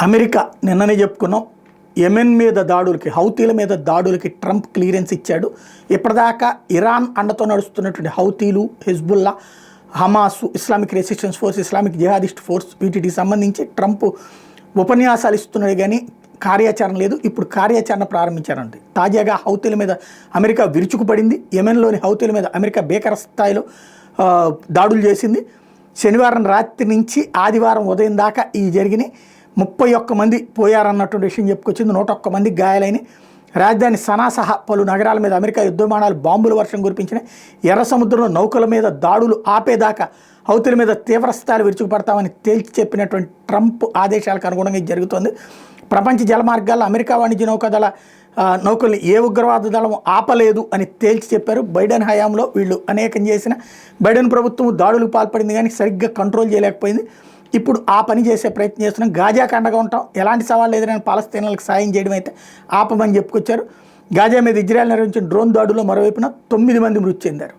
America నిన్ననే చెప్పుకున్నాం, Yemen మీద దాడులకి, హౌతీల మీద దాడులకి ట్రంప్ క్లియరెన్స్ ఇచ్చాడు. ఇప్పటిదాకా ఇరాన్ అండతో నడుస్తున్నటువంటి హౌతీలు, Hezbollah, Hamas, Islamic resistance force, Islamic jihadist force, వీటికి సంబంధించి ట్రంప్ ఉపన్యాసాలు ఇస్తున్నాడు కానీ కార్యాచరణ లేదు. ఇప్పుడు కార్యాచరణ ప్రారంభించారంటే తాజాగా హౌతీల మీద అమెరికా విరుచుకుపడింది. యెమెన్లోని హౌతీల మీద అమెరికా భీకర స్థాయిలో దాడులు చేసింది. శనివారం రాత్రి నుంచి ఆదివారం ఉదయం దాకా ఇవి జరిగినాయి. 31 మంది పోయారన్నటువంటి విషయం చెప్పుకొచ్చింది. 101 మంది గాయాలైన. రాజధాని సనా సహా పలు నగరాల మీద అమెరికా యుద్ధ విమానాలు బాంబుల వర్షం కురిపించినాయి. ఎర్ర సముద్రంలో నౌకల మీద దాడులు ఆపేదాకా హౌతీల మీద తీవ్రస్థాయిలో విరుచుకుపడతామని తేల్చి చెప్పినటువంటి ట్రంప్ ఆదేశాలకు అనుగుణంగా ఇది జరుగుతోంది. ప్రపంచ జలమార్గాల్లో అమెరికా వాణిజ్య నౌకాదళ నౌకల్ని ఏ ఉగ్రవాద దళం ఆపలేదు అని తేల్చి చెప్పారు. బైడెన్ హయాంలో వీళ్ళు అనేకం చేసిన బైడెన్ ప్రభుత్వం దాడులకు పాల్పడింది కానీ సరిగ్గా కంట్రోల్ చేయలేకపోయింది. ఇప్పుడు ఆ పని చేసే ప్రయత్నం చేస్తున్నాం. గాజాకు అండగా ఉంటాం, ఎలాంటి సవాళ్ళు ఎదురైనా పాలస్తీనాలకు సాయం చేయడం అయితే ఆపమని చెప్పుకొచ్చారు. గాజా మీద ఇజ్రాయెల్ నిర్వహించిన డ్రోన్ దాడుల్లో మరోవైపున 9 మంది మృతి చెందారు.